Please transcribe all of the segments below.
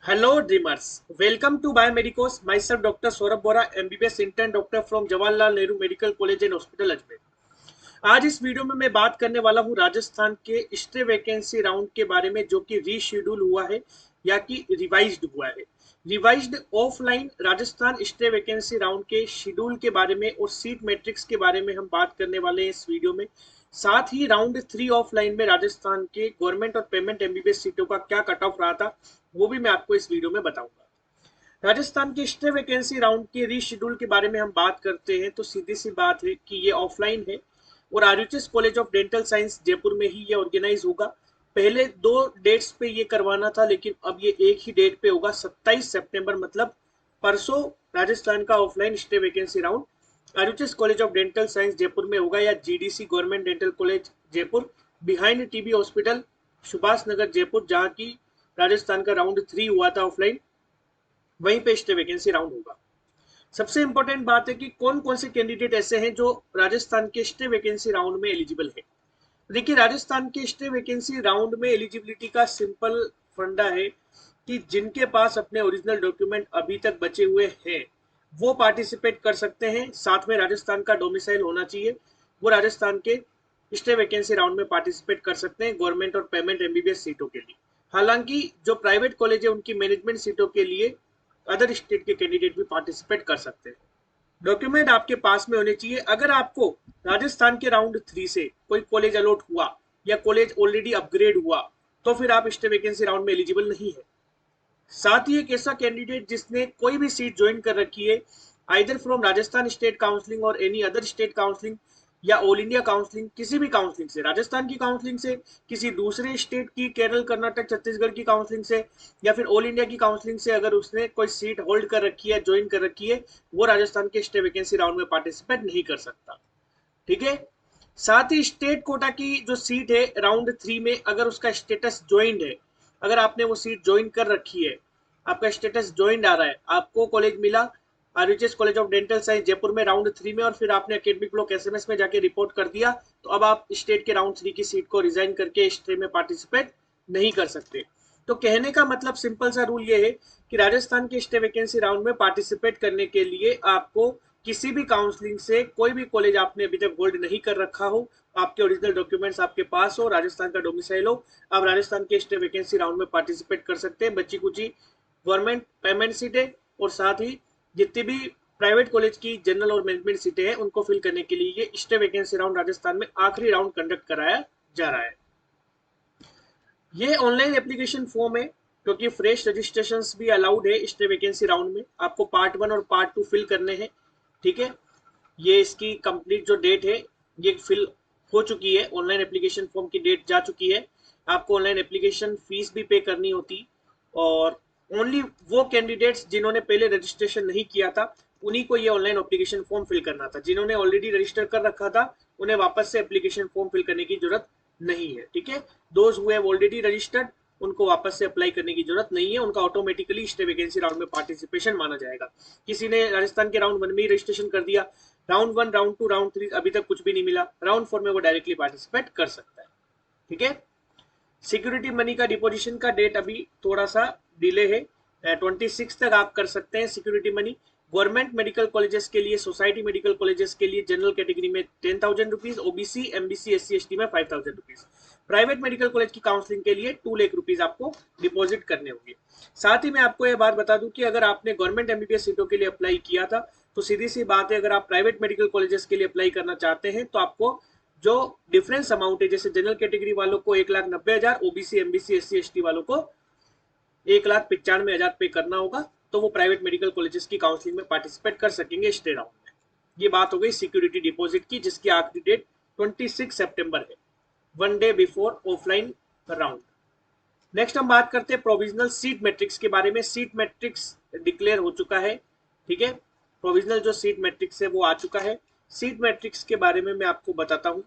Hello dreamers, welcome to Biomedicos. Myself Dr. Saurabh Bora, MBBS intern doctor from Jawaharlal Nehru Medical College and Hospital Ajmer. आज इस video में मैं बात करने वाला हूं राजस्थान के स्टे वैकेंसी राउंड के बारे में, जो कि रीशेड्यूल हुआ है या कि रिवाइज्ड हुआ है। Revised offline Rajasthan stay vacancy round के शेड्यूल के बारे में और सीट मैट्रिक्स के बारे में हम बात करने वाले हैं इस वीडियो में। साथ ही राउंड 3 ऑफलाइन में राजस्थान के गवर्नमेंट और पेमेंट एमबीबीएस सीटों का क्या कट ऑफ रहा था, वो भी मैं आपको इस वीडियो में बताऊंगा। राजस्थान के स्टे वैकेंसी राउंड के रीशेड्यूल के बारे में हम बात करते हैं तो सीधी सी बात है कि ये ऑफलाइन है और RUHS college of dental science Jaipur में ही ये ऑर्गेनाइज होगा। पहले 2 डेट्स पे ये करवाना था, लेकिन अब ये एक ही डेट पे होगा, 27 सितंबर, मतलब परसों राजस्थान का offline stay vacancy round RUHS college of dental science Jaipur में होगा, या GDC government dental college Jaipur behind TB hospital Subhash Nagar Jaipur, जहां की राजस्थान का राउंड 3 हुआ था ऑफलाइन, वहीं पे स्टे वैकेंसी राउंड होगा। सबसे इंपॉर्टेंट बात है कि कौन कौन से कैंडिडेट ऐसे हैं जो राजस्थान के स्टे वैकेंसी राउंड में एलिजिबल है। देखिए, राजस्थान के स्टे वैकेंसी राउंड में एलिजिबिलिटी का सिंपल फंडा है कि जिनके पास अपने ओरिजिनल डॉक्यूमेंट अभी तक बचे हुए हैं वो पार्टिसिपेट कर सकते हैं। साथ में राजस्थान का डोमिसाइल होना चाहिए, वो राजस्थान के स्टे वैकेंसी राउंड में पार्टिसिपेट कर सकते हैं गवर्नमेंट और पेमेंट एमबीबीएस सीटों के लिए। हालांकि जो प्राइवेट कॉलेज है उनकी मैनेजमेंट सीटों के लिए अदर स्टेट के कैंडिडेट भी पार्टिसिपेट कर सकते हैं। डॉक्यूमेंट आपके पास में होने चाहिए। अगर आपको राजस्थान के राउंड 3 से कोई कॉलेज अलॉट हुआ या कॉलेज ऑलरेडी अपग्रेड हुआ तो फिर आप स्टे वैकेंसी राउंड में एलिजिबल नहीं है। साथ ही एक ऐसा कैंडिडेट जिसने कोई भी सीट ज्वाइन कर रखी है either from Rajasthan state counselling और एनी अदर स्टेट काउंसलिंग या ऑल इंडिया काउंसलिंग, किसी भी काउंसलिंग से, राजस्थान की काउंसलिंग से, किसी दूसरे स्टेट की, केरल, कर्नाटक, छत्तीसगढ़ की काउंसलिंग से, या फिर ऑल इंडिया की काउंसलिंग से, अगर उसने कोई सीट होल्ड कर रखी है, ज्वाइन कर रखी है, वो राजस्थान के स्टे वैकेंसी राउंड में पार्टिसिपेट नहीं कर सकता। ठीक है। साथ ही स्टेट कोटा की जो सीट है राउंड 3 में, अगर उसका स्टेटस ज्वाइंट है, अगर आपने वो सीट ज्वाइन कर रखी है, आपका स्टेटस ज्वाइंट आ रहा है, आपको कॉलेज मिला RUHS college of dental science Jaipur में राउंड 3 में, और फिर आपने एकेडमिक ब्लॉक एसएमएस में जाके रिपोर्ट कर दिया, तो अब आप स्टेट के राउंड 3 की सीट को रिजाइन करके स्टे में पार्टिसिपेट नहीं कर सकते। तो कहने का मतलब सिंपल सा रूल ये है कि राजस्थान के स्टे वैकेंसी राउंड में पार्टिसिपेट करने के लिए आपको किसी भी काउंसलिंग से कोई भी कॉलेज आपने अभी तक होल्ड नहीं कर रखा हो, आपके ओरिजिनल डॉक्यूमेंट्स आपके पास हो, राजस्थान का डोमिसाइल हो, आप राजस्थान के स्टे वैकेंसी राउंड में पार्टिसिपेट कर सकते हैं। बच्ची कुची गवर्नमेंट पेमेंट सीटें और साथ ही जितनी भी प्राइवेट कॉलेज की जनरल और मैनेजमेंट सीटें हैं उनको फिल करने के लिए ये स्टे वैकेंसी राउंड राजस्थान में आखिरी राउंड कंडक्ट कराया जा रहा है। ये ऑनलाइन एप्लीकेशन फॉर्म है, क्योंकि फ्रेश रजिस्ट्रेशन भी अलाउड है स्टे वैकेंसी राउंड में। आपको पार्ट 1 और पार्ट 2 फिल करने हैं। ठीक है। ये इसकी कंप्लीट जो डेट है ये फिल हो चुकी है, ऑनलाइन एप्लीकेशन फॉर्म की डेट जा चुकी है। आपको ऑनलाइन एप्लीकेशन फीस भी पे करनी होती, और ओनली वो कैंडिडेट्स जिन्होंने पहले रजिस्ट्रेशन नहीं किया था उन्हीं को ये ऑनलाइन एप्लीकेशन फॉर्म फिल करना था। जिन्होंने ऑलरेडी रजिस्टर कर रखा था उन्हें वापस से एप्लीकेशन फॉर्म फिल करने की जरूरत नहीं है। ठीक है। Those who have already registered उनको वापस से अप्लाई करने की जरूरत नहीं है, उनका ऑटोमेटिकली स्टे वैकेंसी राउंड में पार्टिसिपेशन माना जाएगा। किसी ने राजस्थान के राउंड 1 में ही रजिस्ट्रेशन कर दिया, राउंड 1, राउंड 2, राउंड 3 अभी तक कुछ भी नहीं मिला, राउंड 4 में वो डायरेक्टली पार्टिसिपेट कर सकता है। ठीक है। सिक्योरिटी मनी का डिपोजिशन का डेट अभी थोड़ा सा डिले है, 26 तक आप कर सकते हैं security money. Government medical colleges के लिए, सोसाइटी मेडिकल कॉलेजेस के लिए जनरल कैटेगरी में 10,000 rupees, OBC, MBC, SC, ST में 5,000 रुपीज। प्राइवेट मेडिकल कॉलेज की काउंसलिंग के लिए 2 लाख रुपीज आपको डिपॉजिट करने होंगे। साथ ही मैं आपको यह बात बता दूं कि अगर आपने गवर्नमेंट एमबीबीएस सीटों के लिए अप्लाई किया था तो सीधी सी बात है, अगर आप प्राइवेट मेडिकल कॉलेजेस के लिए अप्लाई करना चाहते हैं तो आपको जो डिफरेंस अमाउंट है, जैसे जनरल कैटेगरी वालों को 1,90,000, ओबीसी, एमबीसी, एससी, एसटी वालों को 1,95,000 पे करना होगा, तो वो प्राइवेट मेडिकल कॉलेजेस की काउंसलिंग में पार्टिसिपेट कर सकेंगे स्टे राउंड में। ये बात हो गई सिक्योरिटी डिपॉजिट की, जिसकी आखिरी डेट 26 सितंबर है, 1 day before offline round. Next हम बात करते हैं प्रोविजनल सीट मैट्रिक्स के बारे में। सीट मैट्रिक्स डिक्लेयर हो चुका है। ठीक है। प्रोविजनल जो सीट मैट्रिक्स है वो आ चुका है। सीट मैट्रिक्स के बारे में मैं आपको बताता हूँ।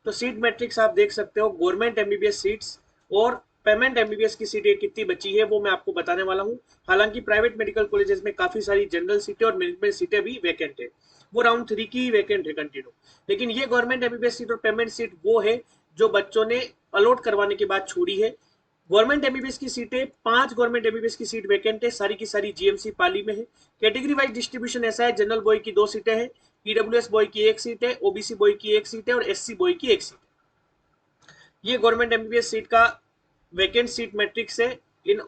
तो सीट मैट्रिक्स आप देख सकते हो, गवर्नमेंट एमबीबीएस सीट्स और पेमेंट एमबीबीएस की सीटें कितनी बची है वो मैं आपको बताने वाला हूँ। हालांकि प्राइवेट मेडिकल कॉलेजेस में काफी सारी जनरल सीटें और मैनेजमेंट सीटें भी वैकेंट है, वो राउंड 3 की ही वैकेंट है कंटिन्यू। लेकिन ये गवर्नमेंट एमबीबीएस सीट और पेमेंट सीट वो है जो बच्चों ने अलॉट करवाने के बाद छोड़ी है, गवर्नमेंट एमबीबीएस की सीटें 5 गवर्नमेंट एमबीबीएस की सीट वैकेंट है, सारी की सारी जीएमसी पाली में है। कैटेगरी वाइज डिस्ट्रीब्यूशन ऐसा है, जनरल बॉय की 2 सीटें हैं, ईडब्ल्यूएस बॉय की 1 सीट है, ओबीसी बॉय की 1 सीट है और एससी बॉय की 1 सीट है। ये गवर्नमेंट एमबीबीएस सीट का वैकेंट सीट मैट्रिक्स है इन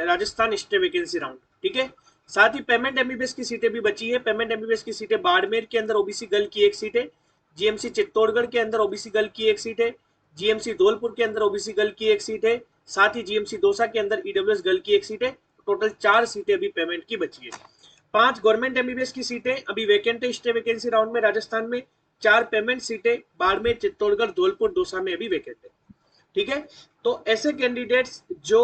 राजस्थान स्टे वैकेंसी राउंड, ठीक है। साथ ही पेमेंट एमबीबीएस की सीटें भी बची है। पेमेंट एमबीबीएस की सीटें बाड़मेर के अंदर ओबीसी गर्ल की 1 सीट है, जीएमसी चित्तौड़गढ़ के अंदर ओबीसी गर्ल की 1 सीट है, जीएमसी धौलपुर के अंदर ओबीसी गर्ल की 1 सीट है, साथ ही जीएमसी दौसा के अंदर ईडब्ल्यूएस गर्ल की 1 सीट है। टोटल 4 सीटें अभी पेमेंट की बची है। 5 गवर्नमेंट एमबीबीएस की सीटें अभी वैकेंट है स्टे वैकेंसी राउंड में राजस्थान में। 4 पेमेंट सीटें बाड़मेर, चित्तौड़गढ़, धौलपुर, दौसा में अभी वैकेंट है, ठीक है। तो ऐसे कैंडिडेट्स जो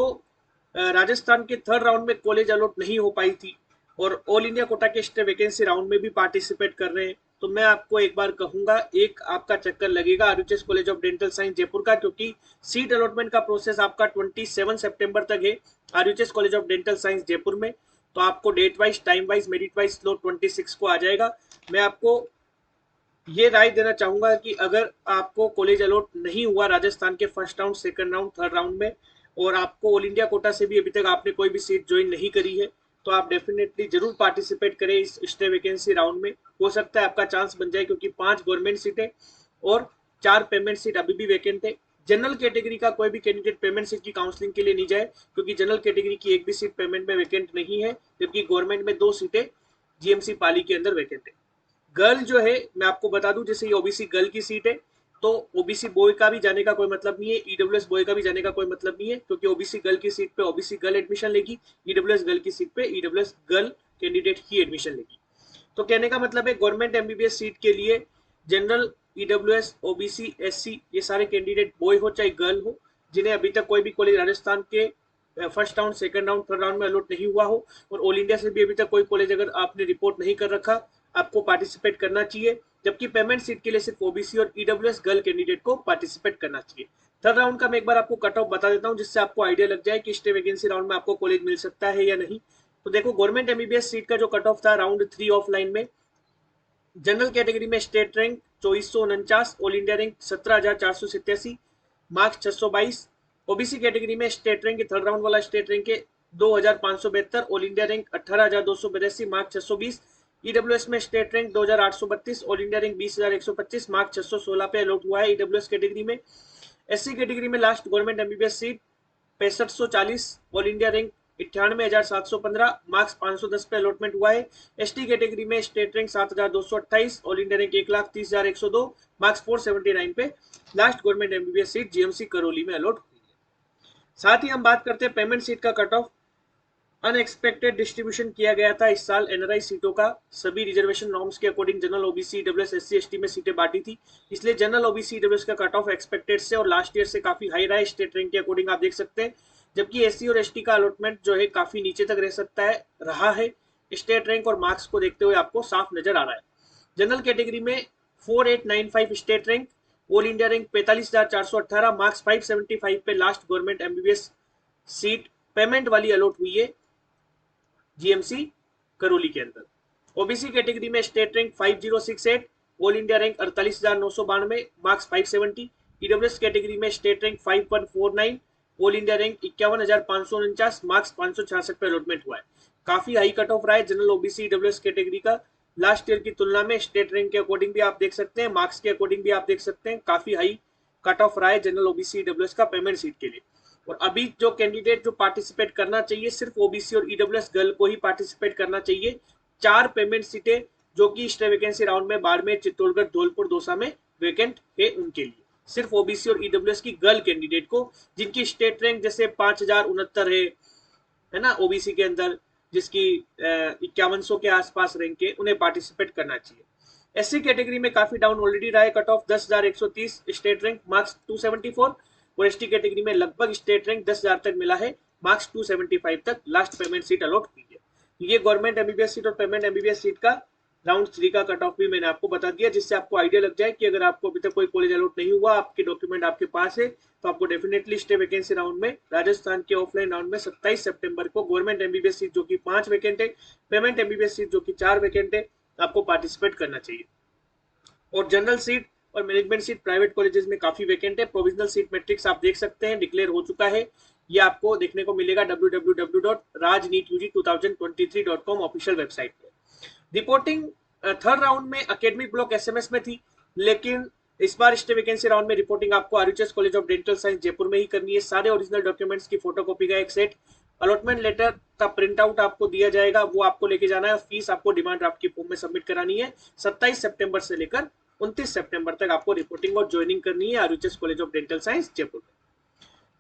राजस्थान के थर्ड राउंड में कॉलेज अलॉट नहीं हो पाई थी और ऑल इंडिया कोटा के स्टे वैकेंसी राउंड में भी पार्टिसिपेट कर रहे हैं, तो मैं आपको एक बार कहूंगा, एक आपका चक्कर लगेगा RUHS college of dental science Jaipur का, क्योंकि सीट अलॉटमेंट का प्रोसेस आपका 27 सितंबर तक है RUHS college of dental science Jaipur में। तो आपको date wise, time wise, merit wise slot 26 को आ जाएगा। मैं आपको ये राय देना चाहूंगा कि अगर आपको कॉलेज अलॉट नहीं हुआ राजस्थान के first round, second round, third round में, और आपको ऑल इंडिया कोटा से भी अभी तक आपने कोई भी सीट ज्वाइन नहीं करी है, तो आप डेफिनेटली जरूर पार्टिसिपेट करें इस स्टे वैकेंसी राउंड में। हो सकता है आपका चांस बन जाए, क्योंकि 5 गवर्नमेंट सीटें और 4 पेमेंट सीट अभी भी वैकेंट है। जनरल कैटेगरी का कोई भी कैंडिडेट पेमेंट सीट की काउंसलिंग के लिए नहीं जाए, क्योंकि जनरल कैटेगरी की एक भी सीट पेमेंट में वैकेंट नहीं है, जबकि गवर्नमेंट में 2 सीटें जीएमसी पाली के अंदर वैकेंट है। गर्ल जो है, मैं आपको बता दूं, जैसे ये ओबीसी गर्ल की सीट है, तो ओबीसी बॉय का भी जाने का कोई मतलब नहीं है, ईडब्ल्यूएस बॉय का भी जाने का कोई मतलब नहीं है, क्योंकि ओबीसी गर्ल की सीट पे ओबीसी गर्ल एडमिशन लेगी, ईडब्ल्यूएस गर्ल की सीट पे ईडब्ल्यूएस गर्ल कैंडिडेट ही एडमिशन लेगी। तो कहने का मतलब है, गवर्नमेंट एमबीबीएस सीट के लिए जनरल, ईडब्ल्यूएस, ओबीसी, एससी, ये सारे कैंडिडेट बॉय हो चाहे गर्ल हो, जिन्हें अभी तक कोई भी कॉलेज राजस्थान के first round, second round, third round में अलॉट नहीं हुआ हो, और ऑल इंडिया से भी अभी तक कोई कॉलेज अगर आपने रिपोर्ट नहीं कर रखा, आपको पार्टिसिपेट करना चाहिए। जबकि पेमेंट सीट के लिए सिर्फ ओबीसी और ईडब्ल्यूएस गर्ल कैंडिडेट को पार्टिसिपेट करना चाहिए। थर्ड राउंड का मैं एक बार आपको कट ऑफ बता देता हूं, जिससे आपको आइडिया लग जाए कि स्टे वैकेंसी राउंड में आपको कॉलेज मिल सकता है या नहीं। तो देखो, गवर्नमेंट एमबीबीएस सीट का जो कट ऑफ था राउंड 3 ऑफलाइन में, जनरल कैटेगरी में state rank 2449, all India rank 17,487, marks 622। OBC category में स्टेट रैंक, थर्ड राउंड वाला स्टेट रैंक है 2,572, all India rank 18,282, marks 620। EWS में state rank 2,832, all India rank 20,125, marks 616 पे allot हुआ है ईडब्ल्यूएस कैटेगरी में। एससी कैटेगरी में last government MBBS seat 6540, all India rank 98,715, marks 510 पे अलॉटमेंट हुआ है। एसटी कैटेगरी में state rank 7,228, all India rank 1,30,102, marks 479 पे last government MBBS seat GMC Karauli में अलॉट हुई है। साथ ही हम बात करते हैं पेमेंट सीट का कट ऑफ। अनएक्सपेक्टेड डिस्ट्रीब्यूशन किया गया था इस साल एनआरआई सीटों का, सभी रिजर्वेशन नॉर्म्स के according general OBC, EWS, SC, ST में सीटें बांटी थी, इसलिए जनरल ओबीसी, ईडब्ल्यूएस का कट ऑफ एक्सपेक्टेड से और लास्ट ईयर से काफी हाई रहा है स्टेट रैंक के अकॉर्डिंग, आप देख सकते हैं। जबकि एससी और एसटी का अलॉटमेंट जो है काफी नीचे तक रह सकता है, रहा है, स्टेट रैंक और मार्क्स को देखते हुए आपको साफ नजर आ रहा है। जनरल कैटेगरी में 4895 state rank, all India rank 45,418, marks 575 पे last government MBBS seat payment वाली अलॉट हुई है जीएमसी करौली के अंदर। ओबीसी कैटेगरी में state rank 5068, all India rank 48,992, marks 570। EWS category में state rank 5149, all India rank 51,549, marks 566 पे अलॉटमेंट हुआ है। काफी हाई कट ऑफ रहा है जनरल ओबीसी ईडब्ल्यूएस कैटेगरी का लास्ट ईयर की तुलना में। स्टेट रैंक के अकॉर्डिंग भी आप देख सकते हैं, मार्क्स के अकॉर्डिंग भी आप देख सकते हैं, काफी हाई कट ऑफ रहा है जनरल ओबीसी ईडब्ल्यूएस का पेमेंट सीट के लिए। और अभी जो कैंडिडेट जो पार्टिसिपेट करना चाहिए, सिर्फ ओबीसी और ईडब्ल्यूएस गर्ल को ही पार्टिसिपेट करना चाहिए। 4 पेमेंट सीटें जो कि स्टे वैकेंसी राउंड में बाड़मेर, चित्तौड़गढ़, धौलपुर, दौसा में वैकेंट है, उनके लिए सिर्फ ओबीसी और ईडब्ल्यूएस की गर्ल कैंडिडेट को, जिनकी स्टेट रैंक जैसे 5,069 है ना ओबीसी के अंदर, जिसकी 5100 के आसपास रैंक है, उन्हें पार्टिसिपेट करना चाहिए। एससी कैटेगरी में काफी डाउन ऑलरेडी रहा है cut off 10,130 state rank, marks 274, और एसटी कैटेगरी में लगभग स्टेट रैंक 10,000 तक मिला है, मार्क्स 275 तक लास्ट पेमेंट सीट अलॉट हुई है। ये गवर्नमेंट एमबीबीएस सीट और पेमेंट एमबीबीएस सीट का राउंड 3 का कट ऑफ भी मैंने आपको बता दिया, जिससे आपको आइडिया लग जाए कि अगर आपको अभी तक कोई कॉलेज अलॉट नहीं हुआ, आपके डॉक्यूमेंट आपके पास है, तो आपको डेफिनेटली स्टे वैकेंसी राउंड में राजस्थान के ऑफलाइन राउंड में 27 सितंबर को गवर्नमेंट एमबीबीएस सीट जो कि 5 वैकेंट है, पेमेंट एमबीबीएस सीट जो कि 4 वैकेंट है, आपको पार्टिसिपेट करना चाहिए। और जनरल सीट और मैनेजमेंट सीट प्राइवेट कॉलेजेस में काफी वैकेंट है। प्रोविजनल सीट मैट्रिक्स आप देख सकते हैं, डिक्लेयर हो चुका है। ये आपको देखने को मिलेगा www.rajneetug2023.com ऑफिशियल वेबसाइट पे। रिपोर्टिंग थर्ड राउंड में एकेडमिक ब्लॉक एसएमएस में थी, लेकिन इस बार स्टे वैकेंसी राउंड में रिपोर्टिंग आपको RUHS college of dental science Jaipur में ही करनी है। सारे ओरिजिनल डॉक्यूमेंट्स की फोटोकॉपी का एक सेट, अलॉटमेंट लेटर का प्रिंट आउट आपको दिया जाएगा, वो आपको लेके जाना है। फीस आपको डिमांड ड्राफ्ट की फॉर्म में सबमिट करानी है। 27 सितंबर से लेकर 29 सितंबर तक आपको रिपोर्टिंग और ज्वाइनिंग करनी है RUHS college of dental science Jaipur में।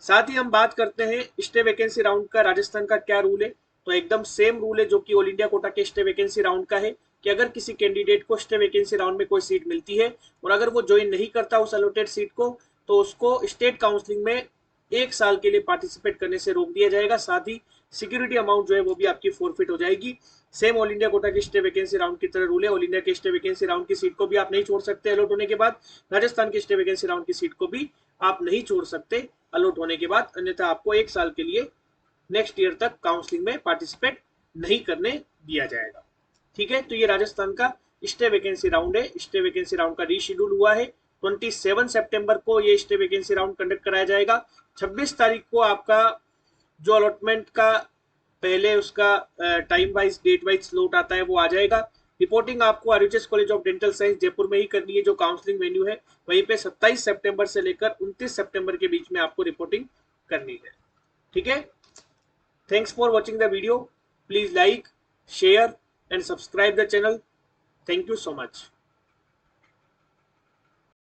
साथ ही हम बात करते हैं स्टे वैकेंसी राउंड का राजस्थान का क्या रूल है। तो एकदम सेम रूल है जो कि ऑल इंडिया कोटा के स्टे वैकेंसी राउंड का है, कि अगर किसी कैंडिडेट को स्टे वैकेंसी राउंड में कोई सीट मिलती है और अगर वो ज्वाइन नहीं करता उस अलॉटेड सीट को, तो उसको स्टेट काउंसलिंग में 1 साल के लिए पार्टिसिपेट करने से रोक दिया जाएगा। साथ ही सिक्योरिटी अमाउंट जो है वो भी आपकी फोरफिट हो जाएगी। सेम ऑल इंडिया कोटा की स्टे वैकेंसी राउंड की तरह रूल है। ऑल इंडिया के स्टे वैकेंसी राउंड की सीट को भी आप नहीं छोड़ सकते अलॉट होने के बाद, राजस्थान की स्टे वैकेंसी राउंड की सीट को भी आप नहीं छोड़ सकते अलॉट होने के बाद, अन्यथा आपको 1 साल के लिए नेक्स्ट ईयर तक काउंसलिंग में पार्टिसिपेट नहीं करने दिया जाएगा। ठीक है, तो ये राजस्थान का स्टे वैकेंसी राउंड है। स्टे वैकेंसी राउंड का रीशेड्यूल हुआ है, 27 सितंबर को ये स्टे वैकेंसी राउंड कंडक्ट कराया जाएगा। 26 तारीख को आपका जो अलॉटमेंट का पहले उसका time wise date wise slot आता है वो आ जाएगा। रिपोर्टिंग आपको RUHS college of dental science Jaipur में ही करनी है, जो काउंसलिंग वेन्यू है वहीं पे 27 सितंबर से लेकर 29 सितंबर के बीच में आपको रिपोर्टिंग करनी है। ठीक है, thanks for watching the video. Please like, share and subscribe the channel. Thank you so much.